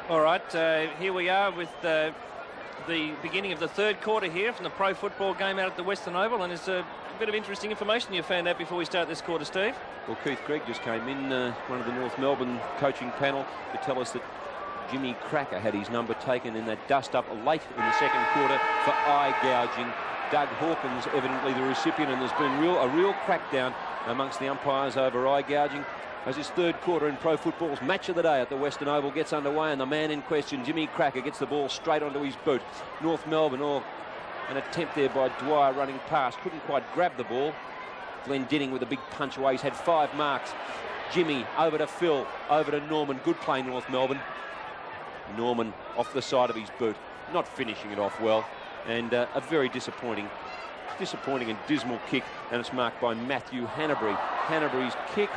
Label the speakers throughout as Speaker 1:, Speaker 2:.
Speaker 1: All right, here we are with the beginning of the third quarter here from the pro football game out at the Western Oval, and there's a bit of interesting information you found out before we start this quarter, Steve.
Speaker 2: Well, Keith Gregg just came in, one of the North Melbourne coaching panel, to tell us that Jimmy Cracker had his number taken in that dust-up late in the second quarter for eye gouging. Doug Hawkins, evidently the recipient, and there's been a real crackdown amongst the umpires over eye gouging. As his third quarter in pro football's match of the day at the Western Oval gets underway, and the man in question, Jimmy Cracker, gets the ball straight onto his boot. North Melbourne, an attempt there by Dwyer running past, couldn't quite grab the ball. Glendinning with a big punch away. He's had 5 marks. Jimmy over to Phil, over to Norman. Good play, North Melbourne. Norman off the side of his boot, not finishing it off well, and a very disappointing and dismal kick, and it's marked by Matthew Hanbury. Hanbury's kick,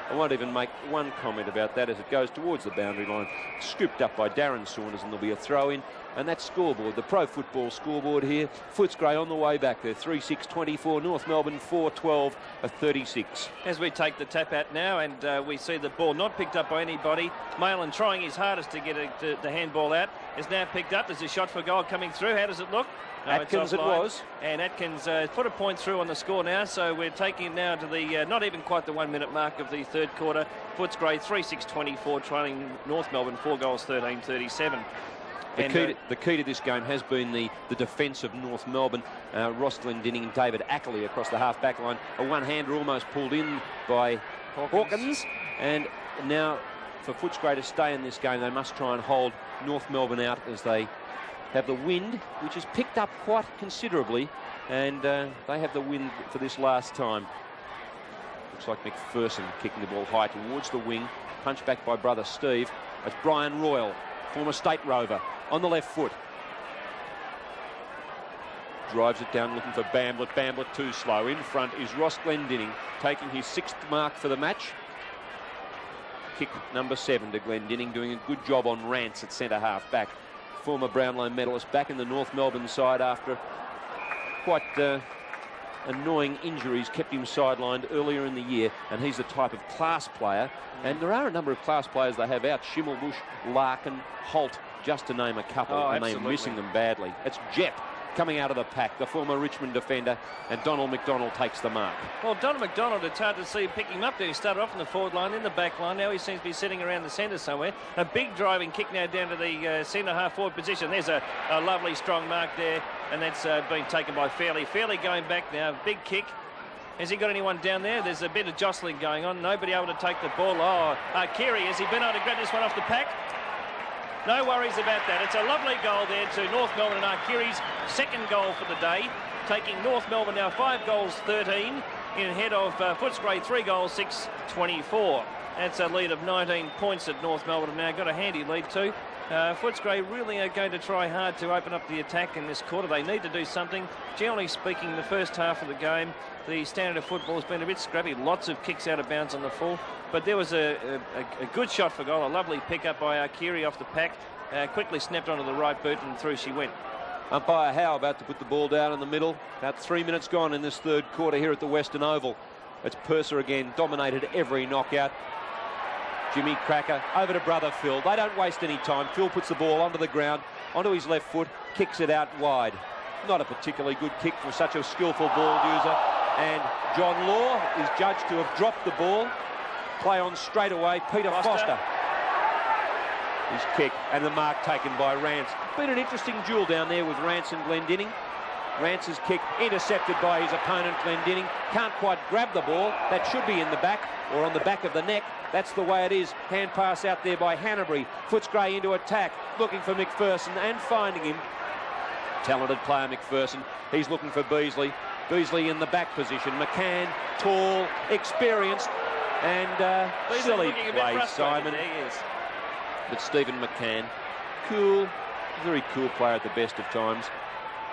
Speaker 2: I won't even make one comment about that as it goes towards the boundary line. Scooped up by Darren Saunders, and there'll be a throw in. And that scoreboard, the pro football scoreboard here, Footscray on the way back there, 3-6-24, North Melbourne 4-12, 36.
Speaker 1: As we take the tap out now, and we see the ball not picked up by anybody. Malin trying his hardest to get the handball out. Is now picked up. There's a shot for goal coming through. How does it look? No,
Speaker 2: Atkins it was.
Speaker 1: And Atkins put a point through on the score now, so we're taking it now to the not even quite the 1 minute mark of the third quarter. Footscray 3-6-24, trailing North Melbourne 4 goals 13-37.
Speaker 2: The key to this game has been the defence of North Melbourne. Ross Glendinning, David Ackley across the half-back line. A one-hander almost pulled in by Hawkins. And now for Footscray to stay in this game, they must try and hold North Melbourne out as they have the wind, which has picked up quite considerably. And they have the wind for this last time. Looks like McPherson kicking the ball high towards the wing. Punched back by brother Steve. It's Brian Royal, former state rover, on the left foot. Drives it down looking for Bamblett. Bamblett too slow. In front is Ross Glendinning, taking his 6th mark for the match. Kick number 7 to Glendinning, doing a good job on Rance at centre half back. Former Brownlow medalist back in the North Melbourne side after quite annoying injuries kept him sidelined earlier in the year, and he's the type of class player. And there are a number of class players they have out: Schimmelbusch, Larkin, Holt, just to name a couple, and they're missing them badly. It's Jepp coming out of the pack, the former Richmond defender, and Donald McDonald takes the mark.
Speaker 1: Well, Donald McDonald, it's hard to see picking him up there. He started off in the forward line, in the back line. Now he seems to be sitting around the centre somewhere. A big driving kick now down to the centre half forward position. There's a lovely strong mark there, and that's been taken by Fairley. Fairley going back now, big kick. Has he got anyone down there? There's a bit of jostling going on. Nobody able to take the ball. Keary, has he been able to grab this one off the pack? No worries about that. It's a lovely goal there to North Melbourne, and Arkery's 2nd goal for the day, taking North Melbourne now 5 goals 13 in ahead of Footscray 3 goals 6-24. That's a lead of 19 points that North Melbourne have now got a handy lead too. Footscray really are going to try hard to open up the attack in this quarter. They need to do something. Generally speaking, the first half of the game, the standard of football has been a bit scrappy. Lots of kicks out of bounds on the full. But there was a good shot for goal. A lovely pick up by Arkery off the pack. Quickly snapped onto the right boot, and through she went.
Speaker 2: Umpire Howe about to put the ball down in the middle. About 3 minutes gone in this third quarter here at the Western Oval. It's Purser again, dominated every knockout. Jimmy Cracker over to brother Phil. They don't waste any time. Phil puts the ball onto the ground, onto his left foot, kicks it out wide. Not a particularly good kick for such a skillful ball user. And John Law is judged to have dropped the ball. Play on straight away. Peter Foster. His kick and the mark taken by Rance. Been an interesting duel down there with Rance and Glendinning. Rance's kick intercepted by his opponent Glendinning. Can't quite grab the ball. That should be in the back or on the back of the neck. That's the way it is. Hand pass out there by Hanbury. Footscray into attack, looking for McPherson and finding him. Talented player McPherson. He's looking for Beasley. Beasley in the back position. McCann, tall, experienced, and silly play, Simon. But Stephen McCann, cool, very cool player at the best of times.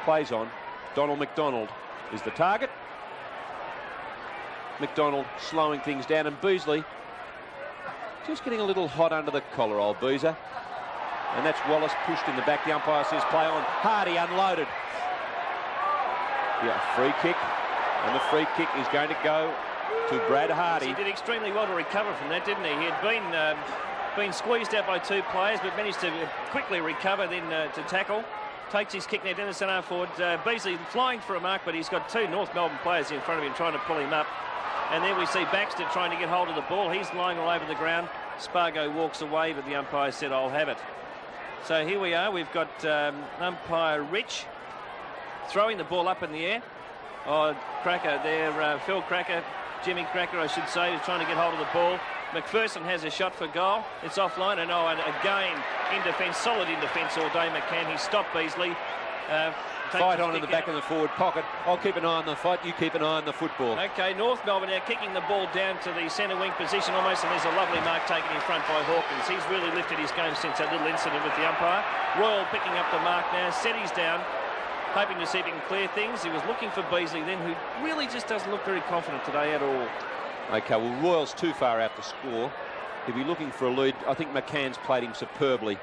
Speaker 2: Plays on. Donald McDonald is the target. McDonald slowing things down, and Beasley just getting a little hot under the collar, old Beezer. And that's Wallace pushed in the back. The umpire says play on. Hardy unloaded. Yeah, free kick. And the free kick is going to go to Brad Hardy.
Speaker 1: He did extremely well to recover from that, didn't he? He had been been squeezed out by 2 players, but managed to quickly recover, then to tackle. Takes his kick now down the centre forward. Beasley flying for a mark, but he's got 2 North Melbourne players in front of him trying to pull him up. And then we see Baxter trying to get hold of the ball. He's lying all over the ground. Spargo walks away, but the umpire said, "I'll have it." So here we are. We've got umpire Rich throwing the ball up in the air. Oh, Cracker there, Phil Cracker, Jimmy Cracker, I should say, is trying to get hold of the ball. McPherson has a shot for goal. It's offline, and and again in defence, solid in defence all day. McCann, he stopped Beasley.
Speaker 2: Fight on in the back of the forward pocket. I'll keep an eye on the fight. You keep an eye on the football.
Speaker 1: Okay, North Melbourne now kicking the ball down to the centre wing position almost, and there's a lovely mark taken in front by Hawkins. He's really lifted his game since that little incident with the umpire. Royal picking up the mark now, Setty's down, hoping to see if he can clear things. He was looking for Beasley then, who really just doesn't look very confident today at all.
Speaker 2: Okay, well, Royal's too far out to score. He'll be looking for a lead. I think McCann's played him superbly.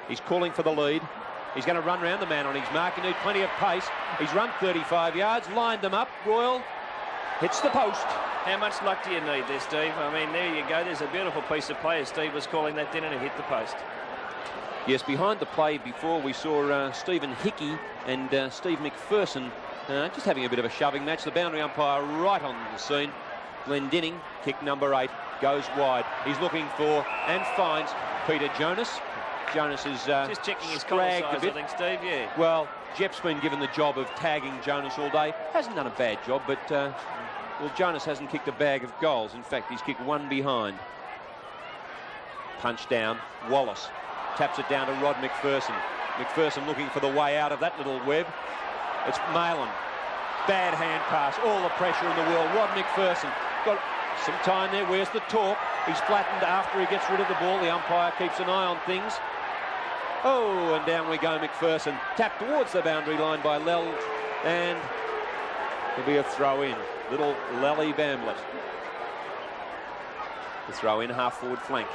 Speaker 2: He's calling for the lead. He's going to run round the man on his mark. He needs plenty of pace. He's run 35 yards, lined them up. Royal hits the post.
Speaker 1: How much luck do you need there, Steve? I mean, there you go. There's a beautiful piece of play as Steve was calling that then, and it hit the post.
Speaker 2: Yes, behind the play before we saw Stephen Hickey and Steve McPherson just having a bit of a shoving match. The boundary umpire right on the scene. Glendinning, kick number 8, goes wide. He's looking for and finds Peter Jonas. Jonas is
Speaker 1: just checking his collar size,
Speaker 2: a bit.
Speaker 1: I think, Steve, yeah.
Speaker 2: Well, Jeff's been given the job of tagging Jonas all day. Hasn't done a bad job, but well, Jonas hasn't kicked a bag of goals. In fact, he's kicked one behind. Punch down. Wallace taps it down to Rod McPherson. McPherson looking for the way out of that little web. It's Malin. Bad hand pass. All the pressure in the world. Rod McPherson got some time there. Where's the talk? He's flattened after he gets rid of the ball. The umpire keeps an eye on things. Oh, and down we go, McPherson. Tapped towards the boundary line by Lell, and there'll be a throw in. Little Lally Bamblett. The throw in, half forward flank.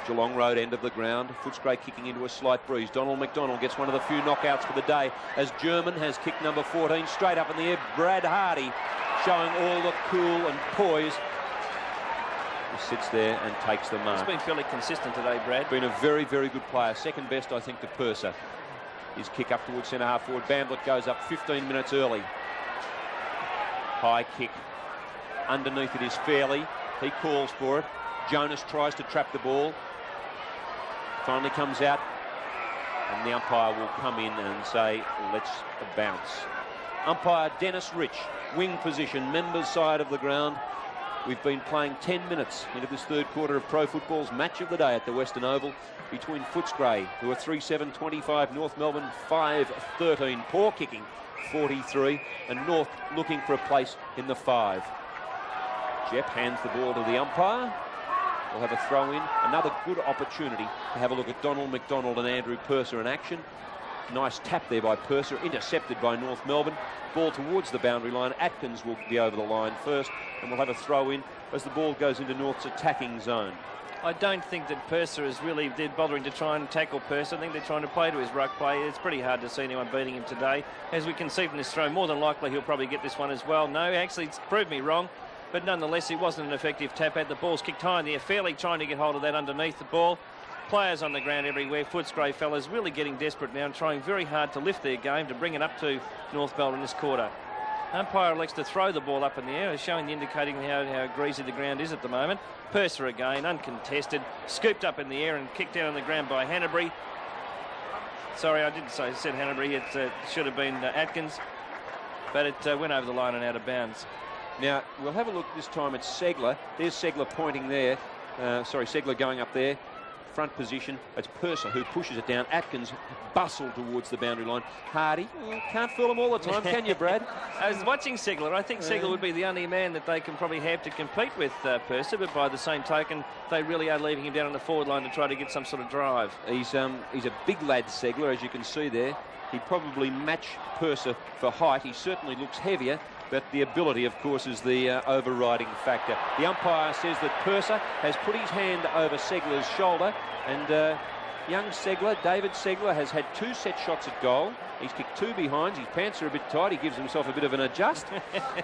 Speaker 2: Geelong Road end of the ground. Footscray kicking into a slight breeze. Donald McDonald gets one of the few knockouts for the day as German has kicked number 14 straight up in the air. Brad Hardy showing all the cool and poise. He sits there and takes the mark.
Speaker 1: He's been fairly consistent today, Brad.
Speaker 2: Been a very, very good player. Second best, I think, to Purser. His kick up towards centre half forward. Bamblett goes up 15 minutes early. High kick. Underneath it is Fairley. He calls for it. Jonas tries to trap the ball. Finally comes out. And the umpire will come in and say, let's bounce. Umpire Dennis Rich, wing position, members side of the ground. We've been playing 10 minutes into this third quarter of pro football's match of the day at the Western Oval between Footscray, who are 3-7-25, North Melbourne 5-13, poor kicking 43, and North looking for a place in the 5. Jeff hands the ball to the umpire. We'll have a throw in. Another good opportunity to have a look at Donald McDonald and Andrew Purser in action. Nice tap there by Purser, intercepted by North Melbourne. Ball towards the boundary line. Atkins will be over the line first, and we'll have a throw in as the ball goes into North's attacking zone.
Speaker 1: I don't think that Purser is really bothering to try and tackle Purser. I think they're trying to play to his ruck play. It's pretty hard to see anyone beating him today. As we can see from this throw, more than likely he'll probably get this one as well. No, actually, it's proved me wrong. But nonetheless, it wasn't an effective tap out. The ball's kicked high in the air, fairly trying to get hold of that underneath the ball. Players on the ground everywhere. Footscray fellas really getting desperate now and trying very hard to lift their game to bring it up to North Melbourne this quarter. Umpire elects to throw the ball up in the air, indicating how greasy the ground is at the moment. Purser again, uncontested, scooped up in the air and kicked down on the ground by Hanbury. Sorry, I didn't say I said Hanbury. It should have been Atkins, but it went over the line and out of bounds.
Speaker 2: Now, we'll have a look this time at Segler. There's Segler pointing there. Segler going up there. Front position. It's Purser who pushes it down. Atkins bustled towards the boundary line. Hardy, can't fool him all the time, can you, Brad?
Speaker 1: I was watching Segler. I think Segler would be the only man that they can probably have to compete with Purser, but by the same token, they really are leaving him down on the forward line to try to get some sort of drive.
Speaker 2: He's a big lad, Segler, as you can see there. He'd probably match Purser for height. He certainly looks heavier, but the ability, of course, is the overriding factor. The umpire says that Purser has put his hand over Segler's shoulder, and young Segler, David Segler, has had 2 set shots at goal. He's kicked 2 behinds. His pants are a bit tight. He gives himself a bit of an adjust,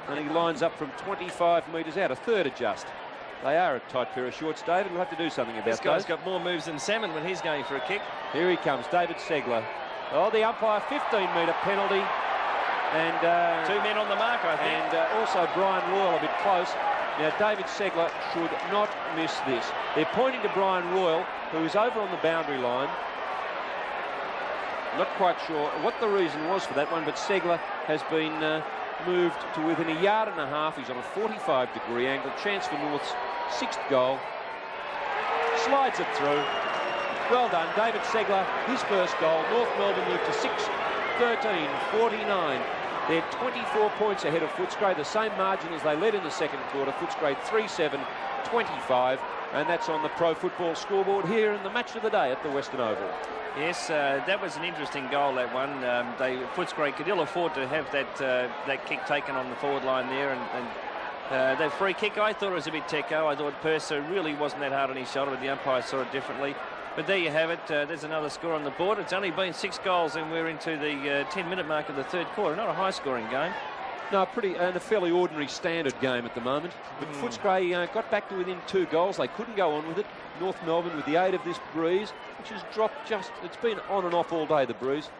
Speaker 2: and he lines up from 25 metres out, a third adjust. They are a tight pair of shorts, David. We'll have to do something about
Speaker 1: This guy's
Speaker 2: those.
Speaker 1: got more moves than Salmon when he's going for a kick.
Speaker 2: Here he comes, David Segler. Oh, the umpire, 15-metre penalty. And
Speaker 1: 2 men on the mark, I think.
Speaker 2: And also Brian Royal a bit close. Now, David Segler should not miss this. They're pointing to Brian Royal, who is over on the boundary line. Not quite sure what the reason was for that one, but Segler has been moved to within 1.5 yards. He's on a 45-degree angle. Chance for North's 6th goal. Slides it through. Well done, David Segler, his first goal. North Melbourne moved to 6-13-49. They're 24 points ahead of Footscray, the same margin as they led in the second quarter. Footscray 3-7-25, and that's on the Pro Football scoreboard here in the match of the day at the Western Oval.
Speaker 1: Yes, that was an interesting goal, that one. Footscray could ill afford to have that kick taken on the forward line there, and that free kick, I thought it was a bit techo. I thought Purser really wasn't that hard on his shoulder, but the umpire saw it differently. But there you have it. There's another score on the board. It's only been 6 goals, and we're into the 10-minute mark of the third quarter. Not a high-scoring game.
Speaker 2: No, a fairly ordinary standard game at the moment. But Footscray got back to within 2 goals. They couldn't go on with it. North Melbourne, with the aid of this breeze, which has dropped it's been on and off all day, the breeze.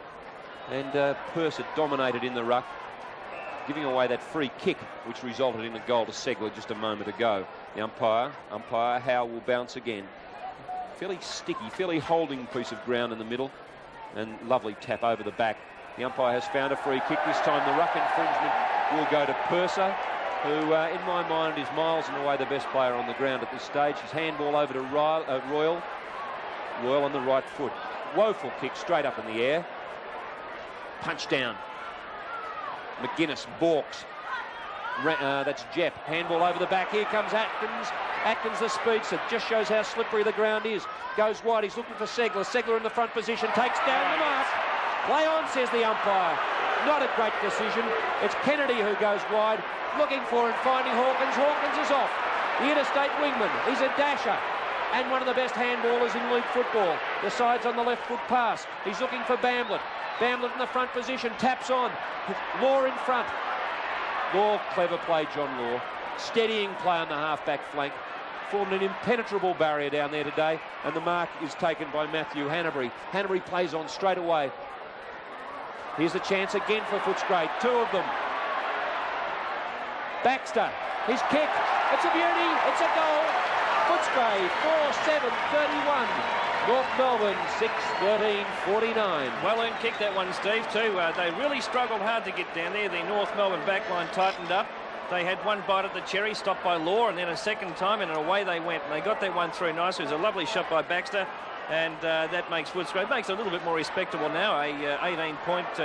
Speaker 2: And Purser dominated in the ruck, giving away that free kick, which resulted in a goal to Segler just a moment ago. The umpire Howe will bounce again. Fairly sticky, fairly holding piece of ground in the middle, and lovely tap over the back. The umpire has found a free kick. This time the ruck infringement will go to Purser, who in my mind is miles and away the best player on the ground at this stage. His handball over to Royal. Royal on the right foot. Woeful kick straight up in the air. Punch down. McGuinness balks. That's Jeff. Handball over the back. Here comes Atkins. Atkins, the speedster, just shows how slippery the ground is. Goes wide. He's looking for Segler. Segler in the front position. Takes down the mark. Play on, says the umpire. Not a great decision. It's Kennedy who goes wide, looking for and finding Hawkins. Hawkins is off. The interstate wingman. He's a dasher and one of the best handballers in league football. Decides on the left foot pass. He's looking for Bamblett. Bamblett in the front position. Taps on. Law in front. Law, clever play, John Law. Steadying play on the half-back flank. Formed an impenetrable barrier down there today, and the mark is taken by Matthew Hanbury. Hanbury plays on straight away. Here's a chance again for Footscray. 2 of them. Baxter, his kick. It's a beauty. It's a goal. Footscray 4-7-31. North Melbourne 6-13-49.
Speaker 1: Well-earned kick, that one, Steve, too. They really struggled hard to get down there. The North Melbourne backline tightened up. They had one bite at the cherry, stopped by Law, and then a second time, and away they went. And they got that one through nicely. It was a lovely shot by Baxter, and that makes Footscray makes it a little bit more respectable now. 18-point,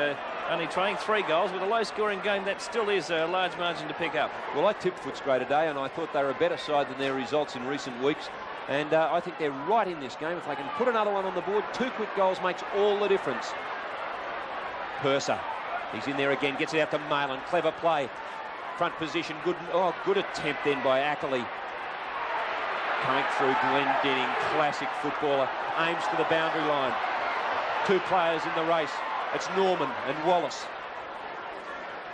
Speaker 1: only trailing 3 goals with a low-scoring game. That still is a large margin to pick up.
Speaker 2: Well, I tipped Footscray today, and I thought they were a better side than their results in recent weeks. And I think they're right in this game. If they can put another one on the board, 2 quick goals makes all the difference. Purser, he's in there again, gets it out to Malin. Clever play. Front position, good attempt then by Ackley. Coming through, Glendenning, classic footballer, aims for the boundary line. 2 players in the race. It's Norman and Wallace.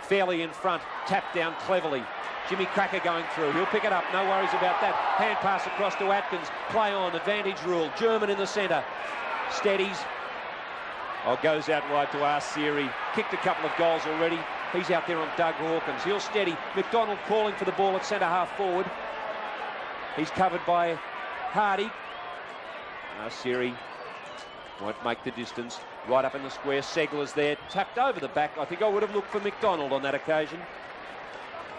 Speaker 2: Fairly in front, tapped down cleverly. Jimmy Cracker going through. He'll pick it up, no worries about that. Hand pass across to Atkins. Play on, advantage rule. German in the centre. Steadies. Goes out wide to Arceri. Kicked a couple of goals already. He's out there on Doug Hawkins. He'll steady. McDonald calling for the ball at centre half forward. He's covered by Hardy. Arceri won't make the distance. Right up in the square. Segler's there. Tapped over the back. I think I would have looked for McDonald on that occasion.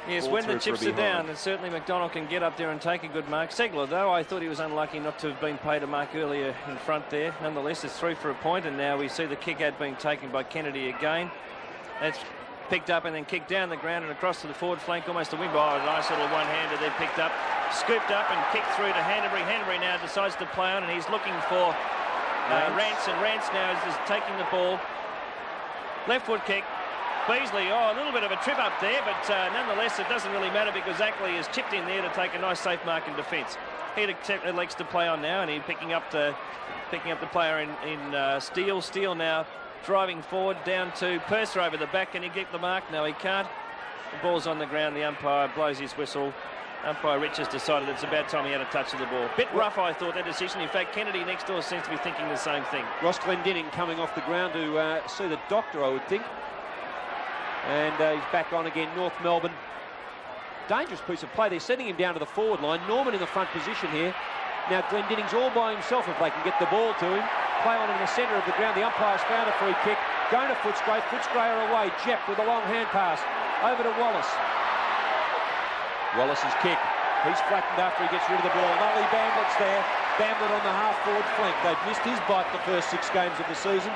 Speaker 1: Yes, when the chips are down, and certainly McDonald can get up there and take a good mark. Segler, though, I thought he was unlucky not to have been paid a mark earlier in front there. Nonetheless, it's through for a point, and now we see the kick out being taken by Kennedy again. That's picked up and then kicked down the ground and across to the forward flank, almost a win by a nice little one-hander there, picked up, scooped up and kicked through to Hanbury. Hanbury now decides to play on, and he's looking for Rance, and Rance now is just taking the ball. Left foot kick. Beasley, a little bit of a trip up there, but nonetheless, it doesn't really matter because Ackley has chipped in there to take a nice safe mark in defence. He elects to play on now, and he's picking up the player in Steele. Steele now driving forward down to Purser over the back. Can he get the mark? No, he can't. The ball's on the ground. The umpire blows his whistle. Umpire Rich has decided it's about time he had a touch of the ball. Bit rough, I thought, that decision. In fact, Kennedy next door seems to be thinking the same thing.
Speaker 2: Ross Glendinning coming off the ground to see the doctor, I would think. And he's back on again, North Melbourne. Dangerous piece of play. They're setting him down to the forward line. Norman in the front position here. Now Glendinning's all by himself if they can get the ball to him. Play on in the centre of the ground. The umpire's found a free kick. Going to Footscray. Footscray are away. Jeff with a long hand pass. Over to Wallace. Wallace's kick. He's flattened after he gets rid of the ball. Nolly Bamlett's there. Bamlett on the half-forward flank. They've missed his bite the first 6 games of the season.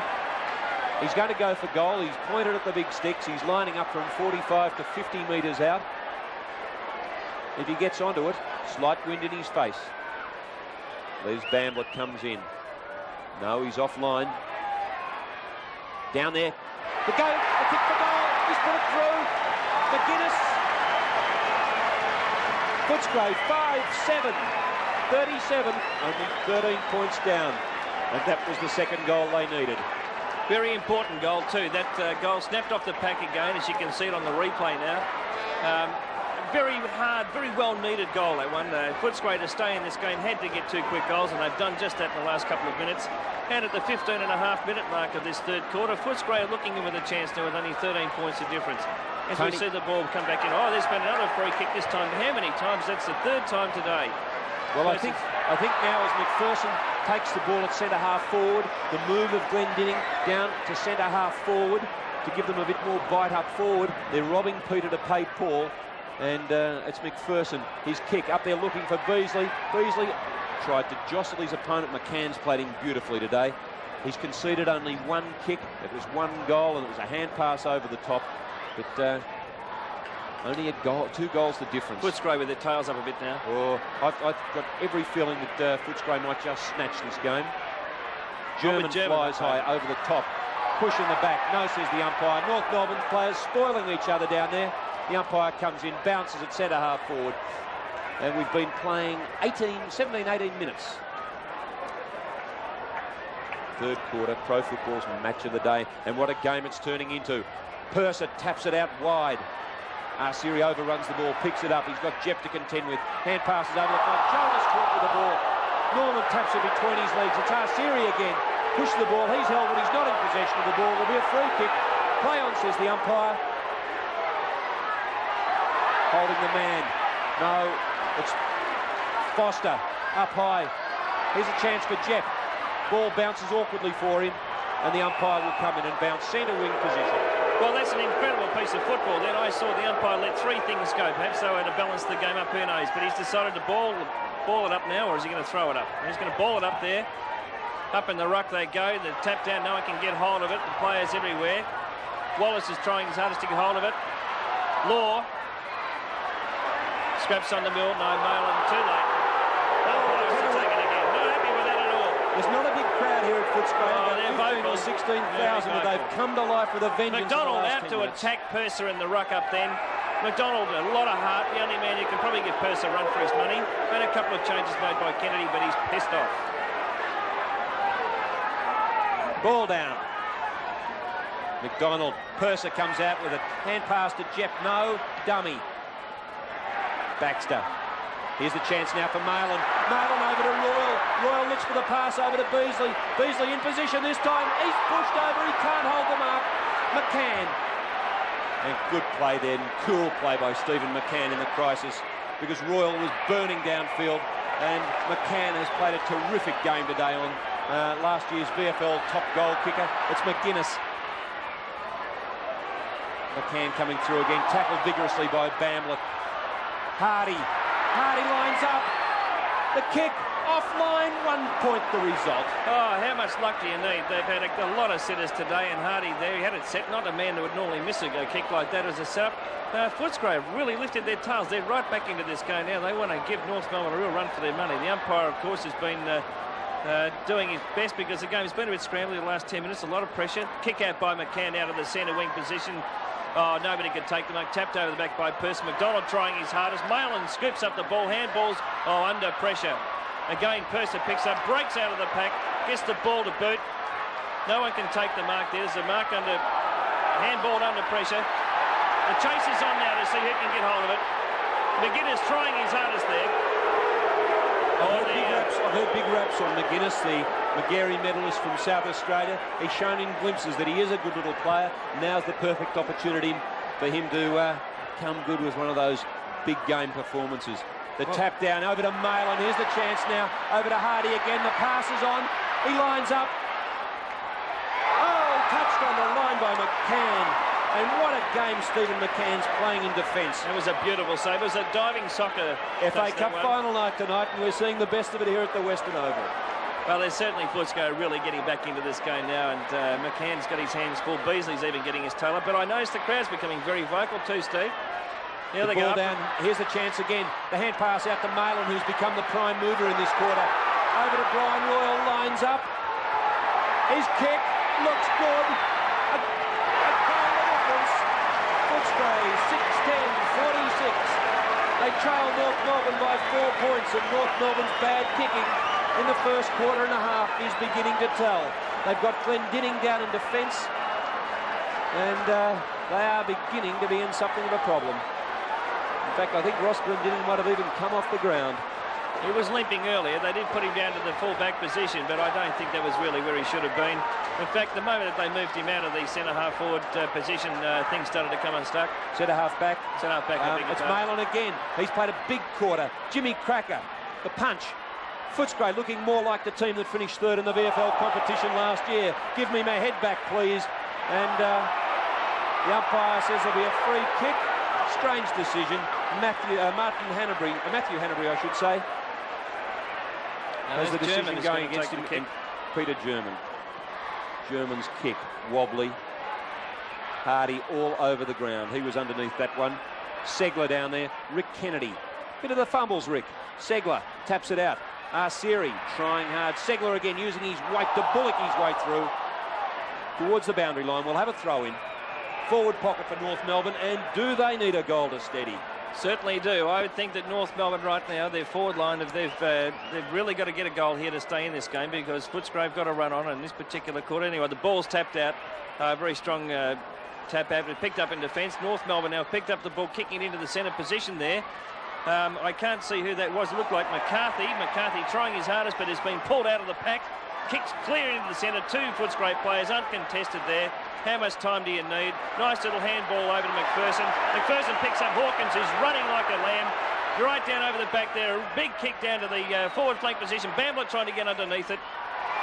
Speaker 2: He's going to go for goal. He's pointed at the big sticks. He's lining up from 45 to 50 metres out. If he gets onto it, slight wind in his face. Les Bamlett comes in. No, he's offline. Down there. The go. The kick for goal. He's put it through. McGuinness. Footscray 5-7. 37. Only 13 points down. And that was the second goal they needed.
Speaker 1: Very important goal too. That goal snapped off the pack again, as you can see it on the replay now. Very hard, very well needed goal, that one. Footscray to stay in this game had to get 2 quick goals, and they've done just that in the last couple of minutes. And at the 15.5-minute mark of this third quarter, Footscray are looking in with a chance now with only 13 points of difference. As we see the ball come back in. Oh, there's been another free kick this time. How many times? That's the 3rd time today.
Speaker 2: Well, I think now as McPherson takes the ball at centre-half forward, the move of Glendinning down to centre-half forward to give them a bit more bite up forward. They're robbing Peter to pay Paul. And it's McPherson, his kick up there looking for Beasley. Beasley tried to jostle his opponent. McCann's played him beautifully today. He's conceded only 1 kick. It was 1 goal, and it was a hand pass over the top. But only a goal, 2 goals the difference.
Speaker 1: Footscray with their tails up a bit now.
Speaker 2: Oh, I've got every feeling that Footscray might just snatch this game. German flies high over the top. Push in the back. No, says the umpire. North Melbourne players spoiling each other down there. The umpire comes in, bounces at centre-half forward. And we've been playing 17, 18 minutes. Third quarter, pro football's match of the day. And what a game it's turning into. Purser taps it out wide. Arsiri overruns the ball, picks it up. He's got Jeff to contend with. Hand passes over the front. Jonas caught with the ball. Norman taps it between his legs. It's Arsiri again. Push the ball. He's held, but he's not in possession of the ball. There'll be a free kick. Play on, says the umpire. Holding the man. No, it's Foster up high. Here's a chance for Jeff. Ball bounces awkwardly for him, and the umpire will come in and bounce centre wing position.
Speaker 1: Well, that's an incredible piece of football. Then I saw the umpire let 3 things go, perhaps so to balance the game up, who knows. But he's decided to ball it up now, or is he going to throw it up? He's going to ball it up there. Up in the ruck they go. The tap down, no one can get hold of it. The players everywhere. Wallace is trying his hardest to get hold of it. Law. Scraps on the mill. No, Malin too late. Oh, to take it again. Not happy with that at all.
Speaker 2: There's not a big crowd here at Footscray.
Speaker 1: Oh, they're vocal.
Speaker 2: 16,000, but they've come to life with a vengeance.
Speaker 1: McDonald out to attack Purser in the ruck up then. McDonald, a lot of heart. The only man who can probably give Purser a run for his money. Been a couple of changes made by Kennedy, but he's pissed off.
Speaker 2: Ball down. McDonald. Purser comes out with it. Hand pass to Jeff. No. Dummy. Baxter. Here's the chance now for Malin. Malin over to Royal. Royal looks for the pass over to Beasley. Beasley in position this time. He's pushed over. He can't hold the mark. McCann. And good play then. Cool play by Stephen McCann in the crisis, because Royal was burning downfield, and McCann has played a terrific game today on last year's VFL top goal kicker. It's McGuinness. McCann coming through again. Tackled vigorously by Bamlett. Hardy. Hardy lines up. The kick offline. 1 point the result.
Speaker 1: Oh, how much luck do you need? They've had a lot of sitters today, and Hardy there, he had it set. Not a man that would normally miss a kick like that as a setup. Footscray really lifted their tails. They're right back into this game now. They want to give North Melbourne a real run for their money. The umpire, of course, has been doing his best, because the game's been a bit scrambly the last 10 minutes. A lot of pressure. Kick out by McCann out of the centre wing position. Oh, nobody could take the mark. Tapped over the back by Purser. McDonald trying his hardest. Malin scoops up the ball. Handballs. Oh, under pressure. Again, Purser picks up, breaks out of the pack, gets the ball to boot. No one can take the mark there. There's a mark under, handballed under pressure. The chase is on now to see who can get hold of it. McGuinness trying his hardest there.
Speaker 2: I've heard big raps on McGuinness, the Magarey medalist from South Australia. He's shown in glimpses that he is a good little player. Now's the perfect opportunity for him to come good with one of those big game performances. The tap down over to Malin. Here's the chance now. Over to Hardy again. The pass is on. He lines up. Oh, touched on the line by McCann. And what a game Stephen McCann's playing in defence.
Speaker 1: That was a beautiful save. It was a diving soccer.
Speaker 2: FA Cup final night tonight, and we're seeing the best of it here at the Western Oval.
Speaker 1: Well, there's certainly Footscray really getting back into this game now, and McCann's got his hands full. Beasley's even getting his tail up. But I noticed the crowd's becoming very vocal too, Steve. Here they go.
Speaker 2: Down. Here's the chance again. The hand pass out to Malin, who's become the prime mover in this quarter. Over to Brian Royal, lines up. His kick looks good. A goal of difference. Footscray, 6-10, 46. They trail North Melbourne by 4 points, and North Melbourne's bad kicking in the first quarter and a half is beginning to tell. They've got Glendinning down in defence, and they are beginning to be in something of a problem. In fact, I think Ross Glendinning might have even come off the ground.
Speaker 1: He was limping earlier. They did put him down to the full-back position, but I don't think that was really where he should have been. In fact, the moment that they moved him out of the centre-half forward position, things started to come unstuck.
Speaker 2: Centre-half back.
Speaker 1: Centre-half back.
Speaker 2: It's Malin again. He's played a big quarter. Jimmy Cracker, the punch. Footscray looking more like the team that finished third in the VFL competition last year. Give me my head back, please. And the umpire says there'll be a free kick. Strange decision. Matthew Hanbury, I should say. As the decision going against him, and Peter German. German's kick, wobbly. Hardy all over the ground. He was underneath that one. Segler down there. Rick Kennedy. Bit of the fumbles, Rick. Segler taps it out. Arsiri trying hard. Segler again using his weight to bullock his way through towards the boundary line. We'll have a throw in. Forward pocket for North Melbourne, and do they need a goal to steady?
Speaker 1: Certainly do. I would think that North Melbourne right now, their forward line, they've really got to get a goal here to stay in this game, because Footscray have got to run on in this particular quarter. Anyway, the ball's tapped out. Very strong tap out. It picked up in defence. North Melbourne now picked up the ball, kicking it into the centre position there. I can't see who that was. It looked like McCarthy. McCarthy trying his hardest, but has been pulled out of the pack. Kicks clear into the centre. 2 Footscray players uncontested there. How much time do you need? Nice little handball over to McPherson. McPherson picks up Hawkins, who's running like a lamb. Right down over the back there. A big kick down to the forward flank position. Bamblett trying to get underneath it.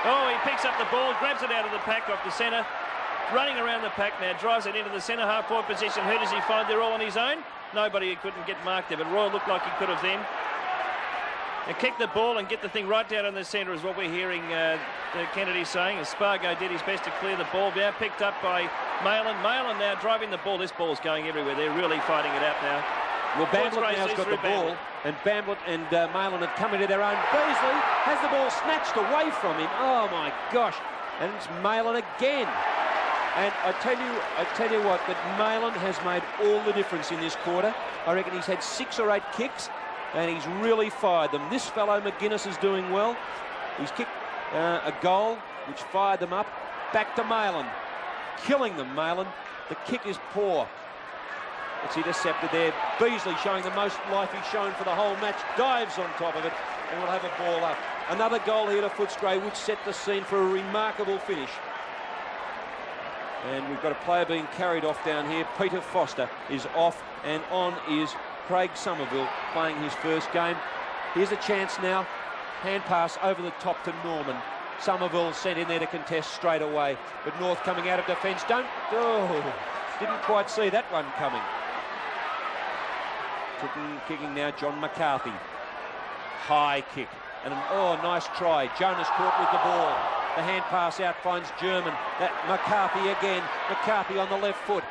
Speaker 1: Oh, he picks up the ball, grabs it out of the pack off the centre. Running around the pack now, drives it into the centre half forward position. Who does he find? They're all on his own. Nobody couldn't get marked there, but Royal looked like he could have then. And kick the ball and get the thing right down in the centre is what we're hearing Kennedy saying. As Spargo did his best to clear the ball. Now picked up by Malin. Malin now driving the ball. This ball's going everywhere. They're really fighting it out now.
Speaker 2: Well, Bamblett now's got the ball, and Bamblett and Malin have come into their own. Beasley has the ball snatched away from him. Oh my gosh! And it's Malin again. And I tell you what, that Malin has made all the difference in this quarter. I reckon he's had 6 or 8 kicks, and he's really fired them. This fellow McGuinness is doing well. He's kicked a goal which fired them up. Back to Malin, killing them. Malin, the kick is poor. It's intercepted there. Beasley showing the most life he's shown for the whole match. Dives on top of it, and we'll have a ball up. Another goal here to Footscray, which set the scene for a remarkable finish. And we've got a player being carried off down here. Peter Foster is off, and on is Craig Somerville playing his first game. Here's a chance now. Hand pass over the top to Norman. Somerville sent in there to contest straight away. But North coming out of defence. Didn't quite see that one coming. Kicking now, John McCarthy. High kick. And nice try. Jonas caught with the ball. The hand pass out finds German. That McCarthy again. McCarthy on the left foot.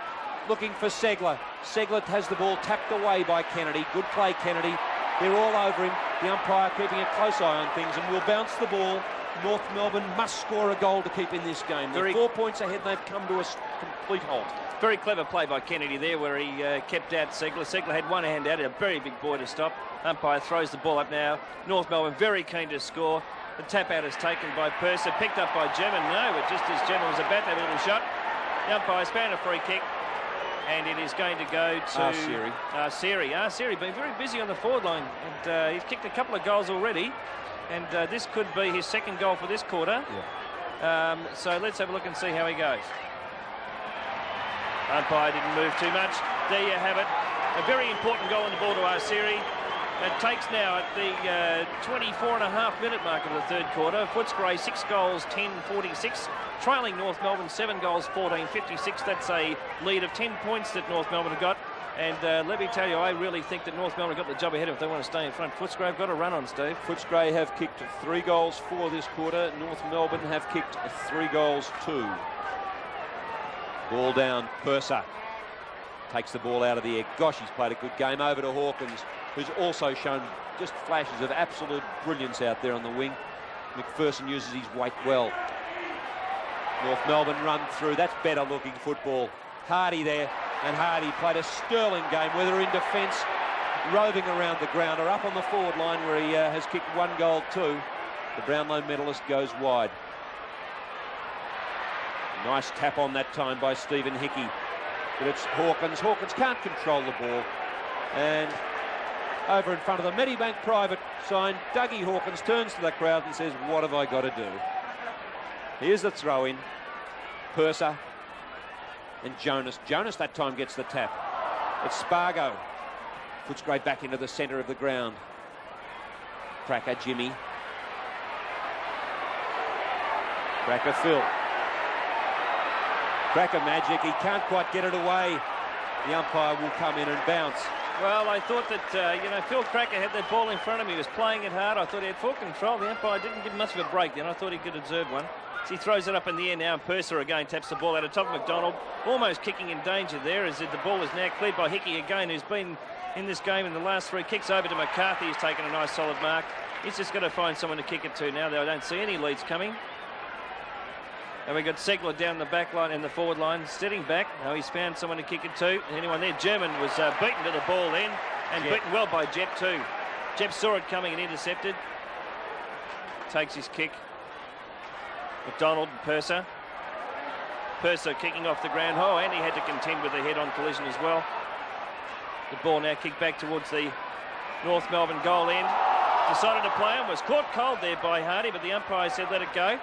Speaker 2: Looking for Segler. Segler has the ball tapped away by Kennedy. Good play, Kennedy. They're all over him. The umpire keeping a close eye on things, and will bounce the ball. North Melbourne must score a goal to keep in this game. They're 4 points ahead. They've come to a complete halt.
Speaker 1: Very clever play by Kennedy there, where he kept out Segler. Segler had one hand out. A very big boy to stop. Umpire throws the ball up now. North Melbourne very keen to score. The tap out is taken by Purser, picked up by German. No, but just as German was about to have a little shot, the umpire's found a free kick. And it is going to go to Siri been very busy on the forward line, and he's kicked a couple of goals already, and this could be his second goal for this quarter. Yeah. So let's have a look and see how he goes. Umpire didn't move too much. There you have it. A very important goal on the ball to Siri. It takes now at the 24.5-minute mark of the third quarter. Footscray 6 goals, 10-46. Trailing North Melbourne 7 goals, 14-56. That's a lead of 10 points that North Melbourne have got. And let me tell you, I really think that North Melbourne have got the job ahead if they want to stay in front. Footscray have got a run on, Steve.
Speaker 2: Footscray have kicked 3 goals for this quarter. North Melbourne have kicked 3 goals too. Ball down, Purser takes the ball out of the air. Gosh, he's played a good game. Over to Hawkins, who's also shown just flashes of absolute brilliance out there on the wing. McPherson uses his weight well. North Melbourne run through. That's better looking football. Hardy there, and Hardy played a sterling game, whether in defence, roving around the ground, or up on the forward line where he has kicked 1 goal too. The Brownlow medalist goes wide. Nice tap on that time by Stephen Hickey. But it's Hawkins. Hawkins can't control the ball. And over in front of the Medibank private sign, Dougie Hawkins turns to the crowd and says, "What have I got to do?" Here's the throw-in. Purser and Jonas. Jonas that time gets the tap. It's Spargo. Footscray back into the centre of the ground. Cracker Jimmy. Cracker Phil. Cracker magic. He can't quite get it away. The umpire will come in and bounce.
Speaker 1: Well, I thought that, Phil Cracker had that ball in front of him. He was playing it hard. I thought he had full control. The umpire didn't give much of a break then. I thought he could observe one. So he throws it up in the air now, and Purser again taps the ball out of top of McDonald. Almost kicking in danger there, as the ball is now cleared by Hickey again, who's been in this game in the last 3 kicks. Over to McCarthy. He's taken a nice solid mark. He's just got to find someone to kick it to now. I don't see any leads coming. And we've got Segler down the back line and the forward line, sitting back. Now he's found someone to kick it to. Anyone there? German was beaten to the ball then, and beaten well by Jep too. Jep saw it coming and intercepted. Takes his kick. McDonald and Purser. Purser kicking off the ground. Oh, and he had to contend with the head-on collision as well. The ball now kicked back towards the North Melbourne goal end. Decided to play on. Was caught cold there by Hardy, but the umpire said let it go.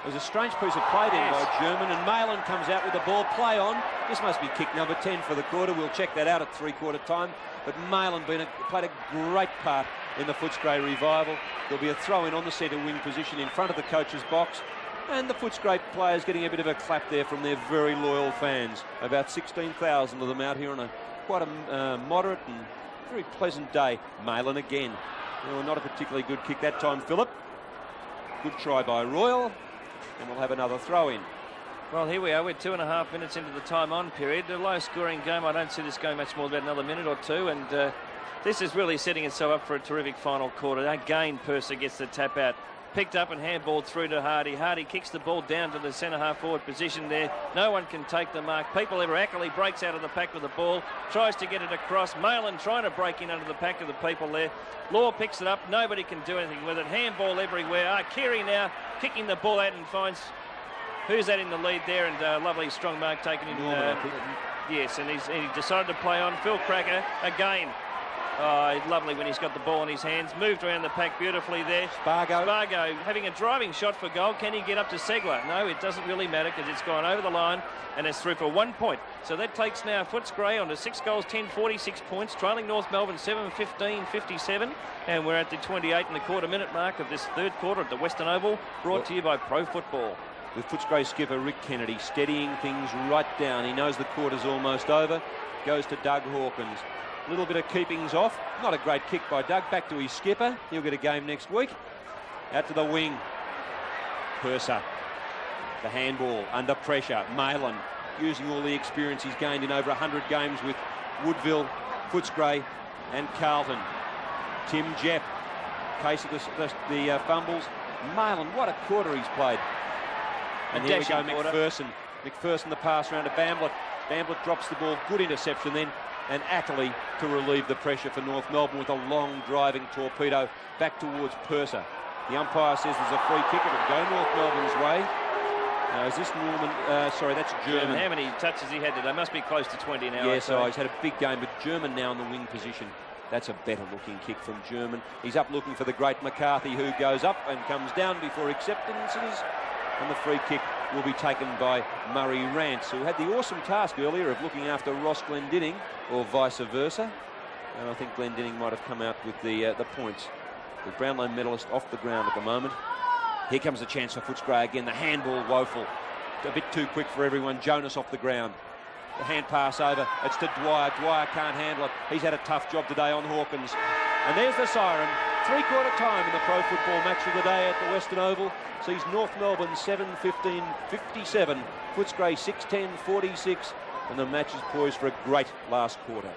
Speaker 2: It was a strange piece of play in by German, and Malin comes out with the ball. Play on. This must be kick number 10 for the quarter. We'll check that out at 3/4 time. But Malin played a great part in the Footscray revival. There'll be a throw-in on the centre wing position in front of the coach's box. And the Footscray players getting a bit of a clap there from their very loyal fans. About 16,000 of them out here on quite a moderate and very pleasant day. Malin again. Well, not a particularly good kick that time, Phillip. Good try by Royal. And we'll have another throw-in.
Speaker 1: Well, here we are. We're 2.5 minutes into the time-on period. A low-scoring game. I don't see this going much more than about another minute or two. And this is really setting itself up for a terrific final quarter. Again, Purser gets the tap out. Picked up and handballed through to Hardy. Hardy kicks the ball down to the centre-half forward position there. No one can take the mark. People ever Ackley breaks out of the pack with the ball. Tries to get it across. Malin trying to break in under the pack of the people there. Law picks it up. Nobody can do anything with it. Handball everywhere. Kiri now kicking the ball out and finds who's that in the lead there, and lovely strong mark taken in. Yes, and he decided to play on. Phil Cracker again. Oh, lovely when he's got the ball in his hands. Moved around the pack beautifully there. Spargo having a driving shot for goal. Can he get up to Segler? No, it doesn't really matter because it's gone over the line and it's through for 1 point. So that takes now Footscray on to 6 goals, 10-46 points. Trailing North Melbourne 7-15-57. And we're at the 28.25 minute mark of this third quarter at the Western Oval. Brought to you by Pro Football.
Speaker 2: With Footscray skipper Rick Kennedy steadying things right down. He knows the quarter's almost over. Goes to Doug Hawkins. A little bit of keepings off. Not a great kick by Doug. Back to his skipper. He'll get a game next week. Out to the wing. Purser. The handball under pressure. Malin using all the experience he's gained in over 100 games with Woodville, Footscray and Carlton. Tim Jepp. Case of the fumbles. Malin, what a quarter he's played. And here we go, McPherson. McPherson the pass around to Bamblett. Bamblett drops the ball. Good interception then. And Ackley to relieve the pressure for North Melbourne with a long driving torpedo back towards Purser. The umpire says there's a free kick. It'll go North Melbourne's way. Now, is this Norman? Sorry, that's German.
Speaker 1: How many touches he had today? Must be close to 20 now.
Speaker 2: Yeah, so he's had a big game, but German now in the wing position. That's a better looking kick from German. He's up looking for the great McCarthy, who goes up and comes down before acceptances. And the free kick will be taken by Murray Rance, who had the awesome task earlier of looking after Ross Glendinning, or vice versa. And I think Glendinning might have come out with the points. The Brownlow medalist off the ground at the moment. Here comes the chance for Footscray again. The handball woeful. A bit too quick for everyone. Jonas off the ground. The hand pass over. It's to Dwyer. Dwyer can't handle it. He's had a tough job today on Hawkins. And there's the siren. Three-quarter time in the pro football match of the day at the Western Oval. Sees North Melbourne 7-15-57. Footscray 6-10-46. And the match is poised for a great last quarter.